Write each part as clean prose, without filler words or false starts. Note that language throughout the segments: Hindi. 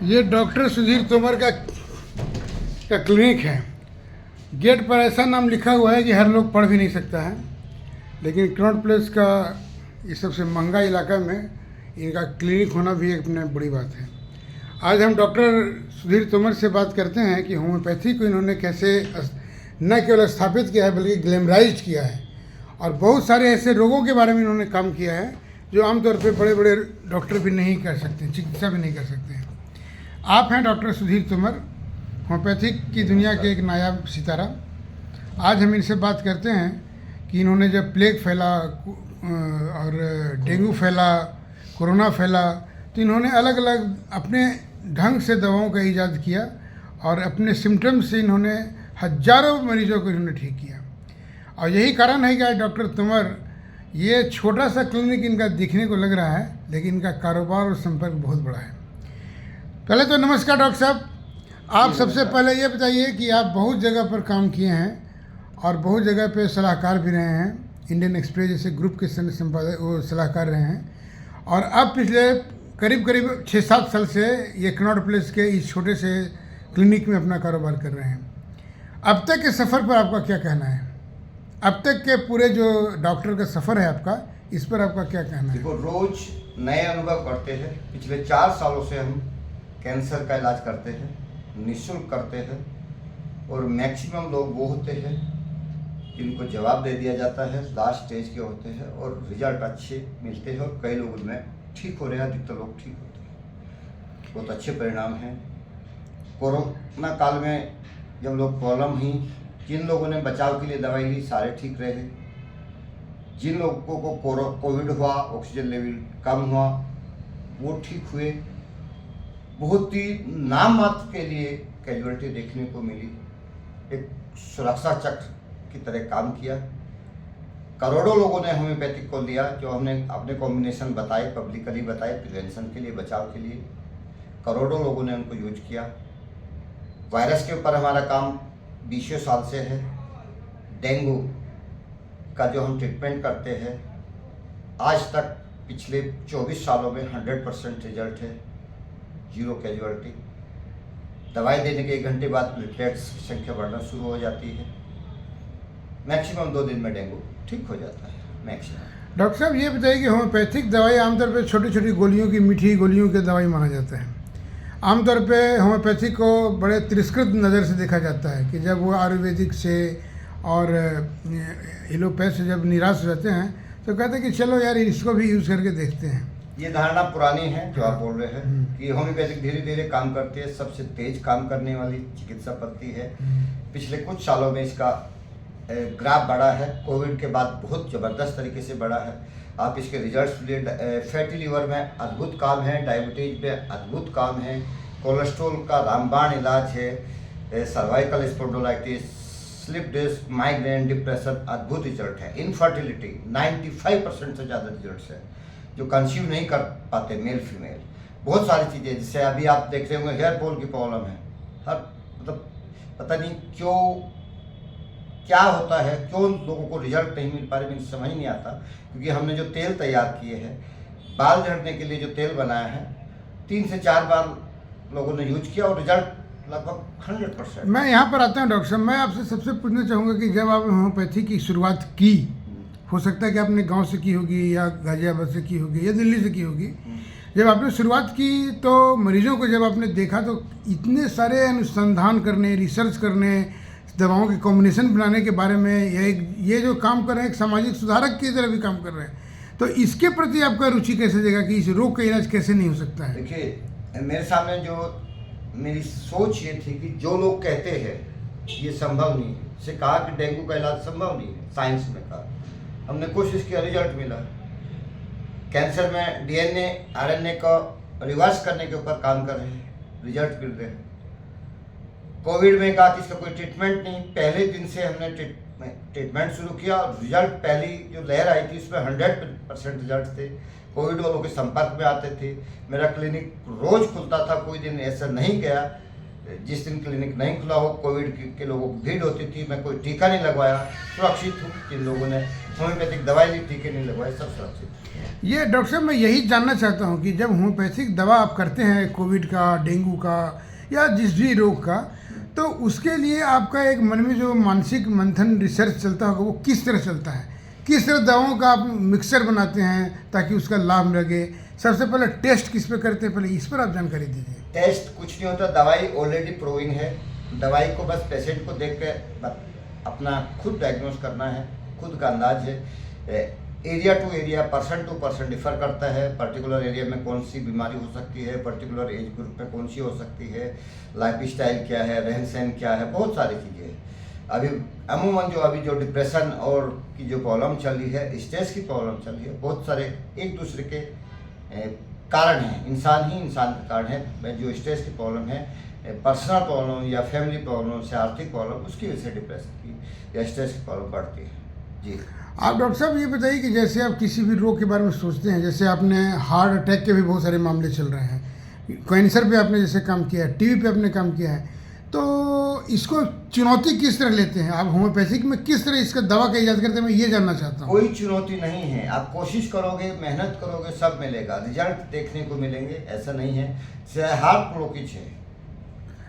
ये डॉक्टर सुधीर तोमर का क्लिनिक है। गेट पर ऐसा नाम लिखा हुआ है कि हर लोग पढ़ भी नहीं सकता है, लेकिन कनॉट प्लेस का ये सबसे महंगा इलाका में इनका क्लिनिक होना भी एक अपने बड़ी बात है। आज हम डॉक्टर सुधीर तोमर से बात करते हैं कि होम्योपैथी को इन्होंने कैसे न केवल स्थापित किया है बल्कि ग्लैमराइज किया है, और बहुत सारे ऐसे रोगों के बारे में इन्होंने काम किया है जो आमतौर पे बड़े बड़े डॉक्टर भी नहीं कर सकते, चिकित्सा भी नहीं कर सकते हैं। आप हैं डॉक्टर सुधीर तोमर, होम्योपैथिक की दुनिया के एक नायाब सितारा। आज हम इनसे बात करते हैं कि इन्होंने जब प्लेग फैला और डेंगू फैला, कोरोना फैला, तो इन्होंने अलग अलग अपने ढंग से दवाओं का ईजाद किया और अपने सिम्टम्स से इन्होंने हजारों मरीजों को इन्होंने ठीक किया। और यही कारण है कि आज डॉक्टर तोमर, ये छोटा सा क्लिनिक इनका दिखने को लग रहा है, लेकिन इनका कारोबार और संपर्क बहुत बड़ा है। पहले तो नमस्कार डॉक्टर साहब, आप सबसे पहले ये बताइए कि आप बहुत जगह पर काम किए हैं और बहुत जगह पे सलाहकार भी रहे हैं, इंडियन एक्सप्रेस जैसे ग्रुप के संपादक वो सलाहकार रहे हैं, और अब पिछले करीब 6-7 साल से ये कनॉट प्लेस के इस छोटे से क्लिनिक में अपना कारोबार कर रहे हैं। अब तक के सफ़र पर आपका क्या कहना है? अब तक के पूरे जो डॉक्टर का सफ़र है आपका, इस पर आपका क्या कहना है? देखो, रोज नए अनुभव करते हैं। पिछले 4 सालों से हम कैंसर का इलाज करते हैं, निःशुल्क करते हैं, और मैक्सिमम लोग वो होते हैं जिनको जवाब दे दिया जाता है, लास्ट स्टेज के होते हैं और रिजल्ट अच्छे मिलते हैं, और कई लोग उनमें ठीक हो रहे हैं, अधिकतर लोग ठीक होते हैं। बहुत अच्छे परिणाम हैं। कोरोना काल में जब लोग प्रॉब्लम ही, जिन लोगों ने बचाव के लिए दवाई ली सारे ठीक रहे, जिन लोगों को कोविड हुआ, ऑक्सीजन लेवल कम हुआ, वो ठीक हुए। बहुत ही नाम मात्र के लिए कैजुअलिटी देखने को मिली, एक सुरक्षा चक्र की तरह काम किया। करोड़ों लोगों ने होम्योपैथिक को लिया, जो हमने अपने कॉम्बिनेशन बताए, पब्लिकली बताए, प्रिवेंशन के लिए, बचाव के लिए। करोड़ों लोगों ने उनको यूज किया। वायरस के ऊपर हमारा काम 20 साल से है। डेंगू का जो हम ट्रीटमेंट करते हैं, आज तक पिछले 24 सालों में 100% रिजल्ट है, 0 कैजुअलिटी। दवाई देने के 1 घंटे बाद प्लेटलेट्स की संख्या बढ़ना शुरू हो जाती है। मैक्सिमम 2 दिन में डेंगू ठीक हो जाता है, मैक्सिमम। डॉक्टर साहब ये बताइए कि होम्योपैथिक दवाई आमतौर पे छोटी छोटी गोलियों की, मीठी गोलियों की दवाई माना जाता है। आमतौर पे होम्योपैथिक को बड़े तिरस्कृत नज़र से देखा जाता है कि जब वो आयुर्वेदिक से और एलोपैथ से जब निराश हो जाते हैं तो कहते हैं कि चलो यार इसको भी यूज़ करके देखते हैं। ये धारणा पुरानी है जो आप बोल रहे हैं कि होम्योपैथिक धीरे धीरे काम करती है, सबसे तेज काम करने वाली चिकित्सा पद्धति है। पिछले कुछ सालों में इसका ग्राफ बढ़ा है, कोविड के बाद बहुत ज़बरदस्त तरीके से बढ़ा है। आप इसके रिजल्ट्स लिए, फैटी लीवर में अद्भुत काम है, डायबिटीज में अद्भुत काम है, कोलेस्ट्रॉल का रामबाण इलाज है, cervical spondylitis, slip disc, migraine, depression, अद्भुत रिजल्ट है। इनफर्टिलिटी 95% से ज़्यादा रिजल्ट है, जो कंसीव नहीं कर पाते मेल फीमेल। बहुत सारी चीज़ें, जिससे अभी आप देख रहे होंगे हेयर फॉल की प्रॉब्लम है। हर मतलब पता नहीं क्यों, क्या होता है, क्यों लोगों को रिजल्ट नहीं मिल पा रहे, मुझे समझ नहीं आता। क्योंकि हमने जो तेल तैयार किए हैं, बाल झड़ने के लिए जो तेल बनाया है, 3 से 4 बार लोगों ने यूज किया और रिजल्ट लगभग 100%। मैं यहाँ पर आता हूँ डॉक्टर साहब, मैं आपसे सबसे पूछना चाहूँगा कि जब आप होम्योपैथी की शुरुआत की, हो सकता है कि आपने गांव से की होगी या गाजियाबाद से की होगी या दिल्ली से की होगी, जब आपने शुरुआत की तो मरीजों को जब आपने देखा तो इतने सारे अनुसंधान करने, रिसर्च करने, दवाओं के कॉम्बिनेशन बनाने के बारे में ये जो काम कर रहे हैं, एक सामाजिक सुधारक की तरह भी काम कर रहे हैं, तो इसके प्रति आपका रुचि कैसे जगह कि इस रोग का इलाज कैसे नहीं हो सकता है? देखिए, मेरे सामने जो मेरी सोच ये थी कि जो लोग कहते हैं ये संभव नहीं है, से कहा कि डेंगू का इलाज संभव नहीं है, साइंस में कहा, हमने कोशिश किया, रिजल्ट मिला। कैंसर में DNA RNA को रिवर्स करने के ऊपर काम कर रहे हैं, रिजल्ट मिल रहे हैं। कोविड में कहा कि इसका कोई ट्रीटमेंट नहीं, पहले दिन से हमने ट्रीटमेंट शुरू किया और रिजल्ट, पहली जो लहर आई थी उसमें 100% रिजल्ट थे। कोविड वालों के संपर्क में आते थे, मेरा क्लिनिक रोज खुलता था, कोई दिन ऐसा नहीं गया जिस दिन क्लिनिक नहीं खुला हो, कोविड के लोगों की भीड़ होती थी, मैं कोई टीका नहीं लगवाया, सुरक्षित हूँ। जिन लोगों ने होम्योपैथिक दवाई ली, टीके नहीं लगवाए, सब सुरक्षित। ये डॉक्टर साहब, मैं यही जानना चाहता हूँ कि जब होम्योपैथिक दवा आप करते हैं कोविड का, डेंगू का या जिस भी रोग का, तो उसके लिए आपका एक मन में जो मानसिक मंथन रिसर्च चलता होगा, वो किस तरह चलता है? किस तरह दवाओं का आप मिक्सर बनाते हैं ताकि उसका लाभ लगे? सबसे पहले टेस्ट किस पे करते हैं, पहले इस पर आप जानकारी दीजिए। टेस्ट कुछ नहीं होता, दवाई ऑलरेडी प्रूविंग है। दवाई को बस पेशेंट को देख के अपना खुद डायग्नोस करना है, खुद का अंदाज है। Area to area, person to person differ करता है। पर्टिकुलर एरिया में कौन सी बीमारी हो सकती है, पर्टिकुलर एज ग्रुप में कौन सी हो सकती है, लाइफ स्टाइल क्या है, रहन सहन क्या है, बहुत सारी चीज़ें हैं। अभी अमूमन जो डिप्रेशन और की जो प्रॉब्लम चल रही है, स्ट्रेस की प्रॉब्लम चल रही है, बहुत सारे एक दूसरे के कारण हैं। इंसान ही इंसान का कारण है। जो स्ट्रेस की प्रॉब्लम है, पर्सनल प्रॉब्लम या फैमिली प्रॉब्लम से आर्थिक प्रॉब्लम, उसकी वजह से डिप्रेशन की या स्ट्रेस की प्रॉब्लम बढ़ती है। जी, आप डॉक्टर साहब ये बताइए कि जैसे आप किसी भी रोग के बारे में सोचते हैं, जैसे आपने हार्ट अटैक के भी बहुत सारे मामले चल रहे हैं, कैंसर पे आपने जैसे काम किया है, टीबी पे आपने काम किया है, तो इसको चुनौती किस तरह लेते हैं आप? होम्योपैथिक में किस तरह इसका दवा का इजाद करते हैं, मैं ये जानना चाहता हूँ। कोई चुनौती नहीं है। आप कोशिश करोगे, मेहनत करोगे, सब मिलेगा, रिजल्ट देखने को मिलेंगे, ऐसा नहीं है। चाहे हार्ट ब्लॉकेज है,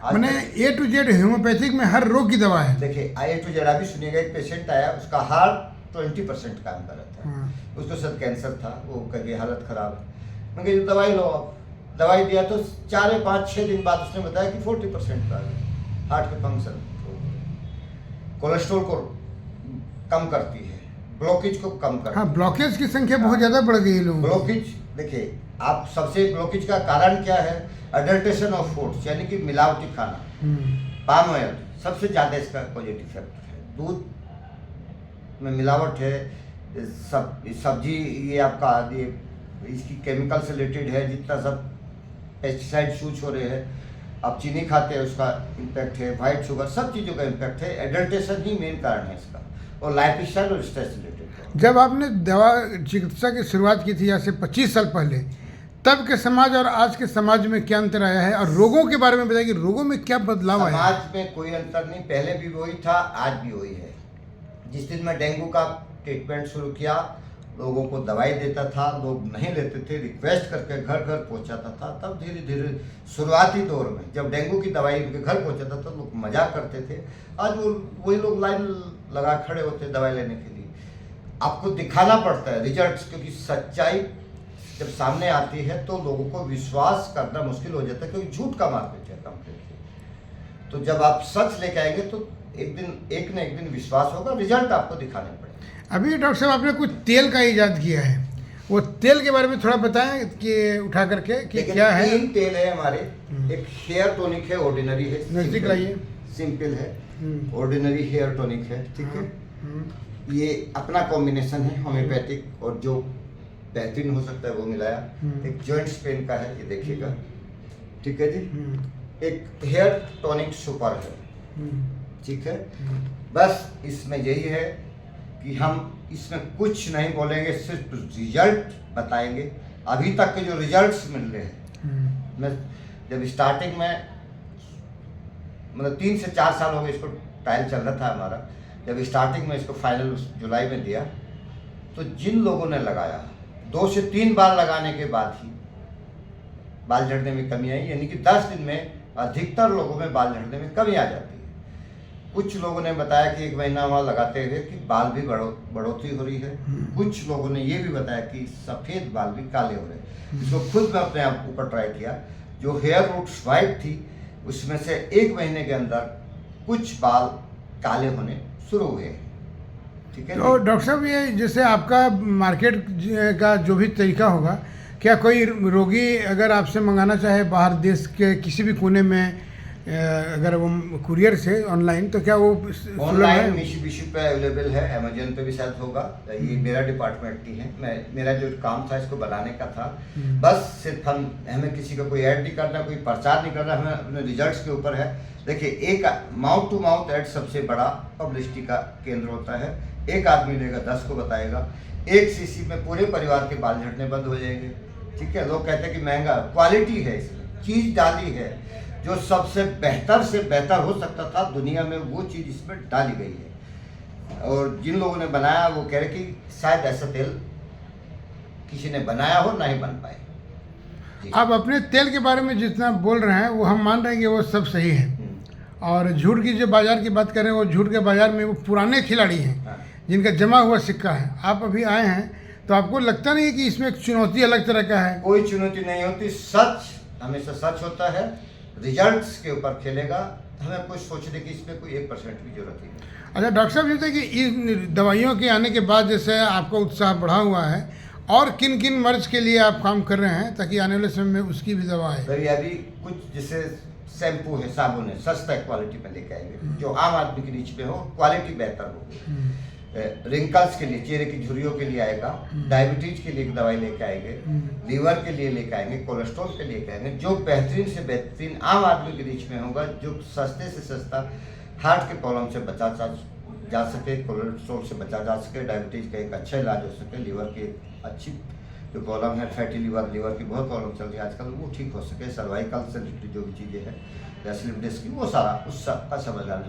मैंने A to Z होम्योपैथिक में हर रोग की दवा है। देखिए A to Z अभी सुनिएगा, एक पेशेंट आया, उसका हार्ट 20% काम कर रहा था। हाँ। उसको शायद कैंसर था, वो कभी हालत खराब है। मैं कही दवाई लो। आप दवाई दिया तो 4 या 5-6 दिन बाद उसने बताया कि 40% का हार्ट के फंक्शन, कोलेस्ट्रॉल को कम करती है, ब्लॉकेज को कम करती है। हाँ, ब्लॉकेज की संख्या बहुत ज़्यादा बढ़ गई है लोगों की। ब्लॉकेज देखिए, आप सबसे ब्लॉकेज का कारण क्या है? अडल्ट्रेशन ऑफ फूड्स, यानी कि मिलावटी खाना, पाम ऑयल सबसे ज़्यादा इसका पॉजिटिव फैक्टर है। दूध में मिलावट है, सब्जी ये आपका ये इसकी केमिकल से रिलेटेड है, जितना सब पेस्टिसाइड यूज हो रहे हैं। आप चीनी खाते हैं, उसका इम्पैक्ट है, वाइट शुगर, सब चीज़ों का इम्पैक्ट है। एडल्ट्रेशन ही मेन कारण है इसका, और लाइफ स्टाइल और स्ट्रेस रिलेटेड। जब आपने दवा चिकित्सा की शुरुआत की थी आज से 25 साल पहले, तब के समाज और आज के समाज में क्या अंतर आया है? और रोगों के बारे में बताइए कि रोगों में क्या बदलाव आया? समाज में कोई अंतर नहीं, पहले भी वही था, आज भी वही है। जिस दिन मैं डेंगू का ट्रीटमेंट शुरू किया, लोगों को दवाई देता था, लोग नहीं लेते थे, रिक्वेस्ट करके घर घर पहुंचाता था। तब धीरे धीरे शुरुआती दौर में जब डेंगू की दवाई उनके घर पहुंचाता था, लोग मजाक करते थे। आज वही लोग लाइन लगा खड़े होते दवाई लेने के लिए। आपको दिखाना पड़ता है रिजल्ट्स, क्योंकि सच्चाई जब सामने आती है तो लोगों को विश्वास करना मुश्किल हो जाता है, क्योंकि झूठ का मार्केट है कंप्लीटली। तो जब आप सच लेके आएंगे तो एक न एक दिन विश्वास होगा, रिजल्ट आपको दिखाने पड़ेगा। अभी डॉक्टर साहब आपने कुछ तेल का इजाद किया है, वो तेल के बारे में थोड़ा बताएं कि उठा करके कि क्या है? 3 तेल है हमारे। एक हेयर टॉनिक है, ऑर्डिनरी है, नजदीक लाइए, सिंपल है, ऑर्डिनरी हेयर टॉनिक है, ठीक है। ये अपना कॉम्बिनेशन है होम्योपैथिक और जो बेहतरीन हो सकता है वो मिलाया। एक जॉइंट्स पेन का है, ये देखिएगा, ठीक है जी। एक हेयर टॉनिक सुपर है, ठीक है। बस इसमें यही है कि हम इसमें कुछ नहीं बोलेंगे, सिर्फ रिजल्ट बताएंगे। अभी तक के जो रिजल्ट्स मिल रहे हैं, मैं जब स्टार्टिंग में मतलब 3 से 4 साल हो गए इसको ट्रायल चल रहा था हमारा, जब स्टार्टिंग में इसको फाइनल जुलाई में दिया, तो जिन लोगों ने लगाया 2 से 3 बार लगाने के बाद ही बाल झड़ने में कमी आई, यानी कि 10 दिन में अधिकतर लोगों में बाल झड़ने में कमी आ जाती है। कुछ लोगों ने बताया कि 1 महीना वहाँ लगाते हुए कि बाल भी बढ़ोतरी हो रही है। कुछ लोगों ने ये भी बताया कि सफ़ेद बाल भी काले हो रहे हैं। इसको खुद मैं अपने आप ऊपर ट्राई किया। जो हेयर रूट्स वाइट थी, उसमें से 1 महीने के अंदर कुछ बाल काले होने शुरू हुए, ठीक है। तो डॉक्टर साहब, ये जैसे आपका मार्केट का जो भी तरीका होगा, क्या कोई रोगी अगर आपसे मंगाना चाहे बाहर देश के किसी भी कोने में, अगर वो कुरियर से ऑनलाइन, तो क्या वो ऑनलाइन मिशिबिशी पे अवेलेबल है, अमेजन पे भी शायद होगा। ये मेरा डिपार्टमेंट नहीं है, मेरा जो काम था इसको बनाने का था। बस सिर्फ हमें किसी का कोई ऐड नहीं करना, कोई प्रचार नहीं करना, हमें अपने रिजल्ट्स के ऊपर है। देखिए, एक माउथ टू माउथ ऐड सबसे बड़ा पब्लिसिटी का केंद्र होता है। एक आदमी लेगा, 10 को बताएगा। 1 सीसी में पूरे परिवार के बाल झड़ने बंद हो जाएंगे, ठीक है। लोग कहते हैं कि महंगा, क्वालिटी है इसमें, चीज़ डाली है। जो सबसे बेहतर से बेहतर हो सकता था दुनिया में, वो चीज़ इसमें डाली गई है। और जिन लोगों ने बनाया वो कह रहे कि शायद ऐसा तेल किसी ने बनाया हो, ना ही बन पाए। आप अपने तेल के बारे में जितना बोल रहे हैं वो हम मान रहे हैं कि वो सब सही है, और झूठ की जो बाज़ार की बात कर रहे हैं वो झूठ के बाज़ार में वो पुराने खिलाड़ी हैं जिनका जमा हुआ सिक्का है। आप अभी आए हैं तो आपको लगता नहीं है कि इसमें एक चुनौती अलग तरह का है? कोई चुनौती नहीं होती, सच हमेशा सच होता है, रिजल्ट्स के ऊपर खेलेगा। हमें कुछ सोचने की इसमें कोई 1% भी जरूरत ही नहीं। अच्छा डॉक्टर साहब, जैसे कि इन दवाइयों के आने के बाद जैसे आपका उत्साह बढ़ा हुआ है, और किन किन मर्ज के लिए आप काम कर रहे हैं ताकि आने वाले समय में उसकी भी दवा है? भाई अभी कुछ जैसे शैम्पू है, साबुन है, सस्ता क्वालिटी में लेके आएंगे जो आम आदमी के रीच में हो, क्वालिटी बेहतर हो। रिंकल्स के लिए, चेहरे की झुर्रियों के लिए आएगा, डायबिटीज के लिए एक दवाई लेके आएंगे, लीवर के लिए लेके आएंगे, कोलेस्ट्रॉल के लिए लेके आएंगे, जो बेहतरीन से बेहतरीन आम आदमी के रीच में होगा, जो सस्ते से सस्ता हार्ट के प्रॉब्लम से बचा जा सके, कोलेस्ट्रॉल से बचा जा सके, डायबिटीज का एक अच्छा इलाज हो सके, लीवर की अच्छी जो प्रॉब्लम है फैटी लीवर की बहुत प्रॉब्लम चल रही है आजकल, वो ठीक हो सके, सर्वाइकल से रिलेटेड जो भी चीज़ें हैं या स्लिप डिस्क की, वो सारा उस का समाधान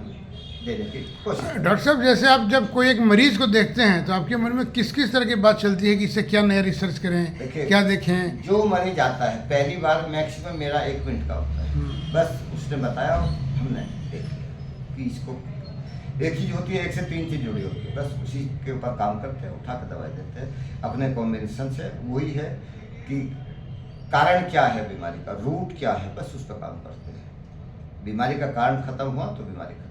देने की कोशिश। डॉक्टर साहब, जैसे आप जब कोई एक मरीज को देखते हैं तो आपके मन में किस किस तरह की बात चलती है कि इससे क्या नया रिसर्च करें, क्या देखें? जो मरीज आता है पहली बार मैक्सिमम मेरा 1 मिनट का होता है, बस उसने बताया, हमने देख लिया कि इसको एक चीज़ होती है, 1 से 3 चीज़ जुड़ी होती है, बस उसी के ऊपर काम करते हैं, उठा कर दवाई देते हैं अपने कॉम्बिनेशन से। वही है कि कारण क्या है बीमारी का, रूट क्या है, बस उस पर काम करते हैं। बीमारी का कारण खत्म हुआ तो बीमारी खत्म।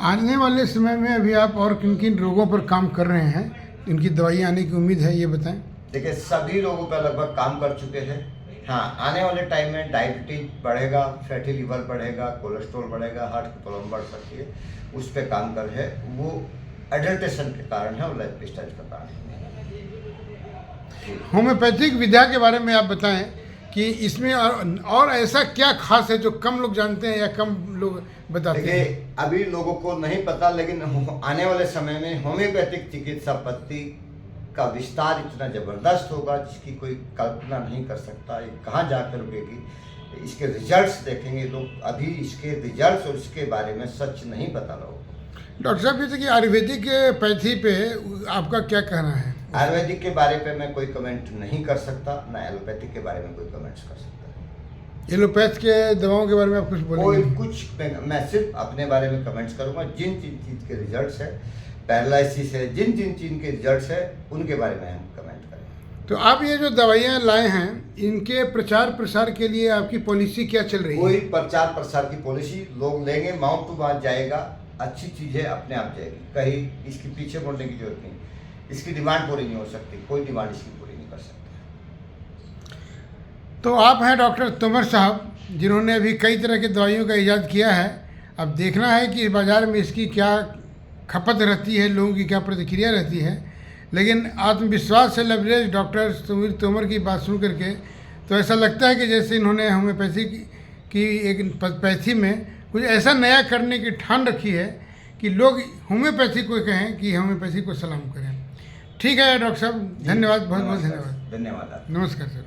आने वाले समय में अभी आप और किन किन रोगों पर काम कर रहे हैं, इनकी दवाई आने की उम्मीद है, ये बताएं। देखिए सभी लोगों पर लगभग काम कर चुके हैं। हाँ, आने वाले टाइम में डायबिटीज बढ़ेगा, फैटी लीवर बढ़ेगा, कोलेस्ट्रॉल बढ़ेगा, हार्ट की प्रॉब्लम बढ़ सकती है, उस पर काम कर है। वो एडल्ट्रेशन के कारण है और लाइफ स्टाइल का कारण है। होम्योपैथिक विद्या के बारे में आप बताएं कि इसमें और ऐसा क्या खास है जो कम लोग जानते हैं या कम लोग बताते हैं? अभी लोगों को नहीं पता, लेकिन आने वाले समय में होम्योपैथिक चिकित्सा पद्धति का विस्तार इतना जबरदस्त होगा जिसकी कोई कल्पना नहीं कर सकता। ये कहाँ जाकर रुकेगी, इसके रिजल्ट्स देखेंगे लोग। अभी इसके रिजल्ट्स और इसके बारे में सच नहीं पता लोगों को। डॉक्टर साहब, जैसे कि आयुर्वेदिक पैथी पे आपका क्या कहना है? आयुर्वेदिक के बारे पे मैं कोई कमेंट नहीं कर सकता, ना एलोपैथिक के बारे में कोई कमेंट्स कर सकता। एलोपैथ के दवाओं के बारे में आप कुछ बोलेंगे? मैं सिर्फ अपने बारे में कमेंट्स करूंगा। जिन चीज़ के रिजल्ट्स है, पैरालिसिस है, जिन चीज़ के रिजल्ट्स है, उनके बारे में हम कमेंट करेंगे। तो आप ये जो दवाइयाँ लाए हैं, इनके प्रचार प्रसार के लिए आपकी पॉलिसी क्या चल रही है? कोई प्रचार प्रसार की पॉलिसी, लोग लेंगे, माउथ टू माउथ जाएगा, अच्छी चीज़ है, अपने आप जाएगी, कहीं इसके पीछे मुड़ने की जरूरत नहीं। इसकी डिमांड पूरी नहीं हो सकती, कोई डिमांड इसकी पूरी नहीं कर सकता। तो आप हैं डॉक्टर तोमर साहब, जिन्होंने अभी कई तरह की दवाइयों का इजाद किया है। अब देखना है कि बाज़ार में इसकी क्या खपत रहती है, लोगों की क्या प्रतिक्रिया रहती है, लेकिन आत्मविश्वास से लबरेज डॉक्टर सुमीर तोमर की बात सुन करके तो ऐसा लगता है कि जैसे इन्होंने होम्योपैथी की एक पैथी में कुछ ऐसा नया करने की ठान रखी है कि लोग होम्योपैथी को कहें कि होम्योपैथी को सलाम करें। ठीक है डॉक्टर साहब, धन्यवाद, बहुत बहुत धन्यवाद। धन्यवाद। नमस्कार सर।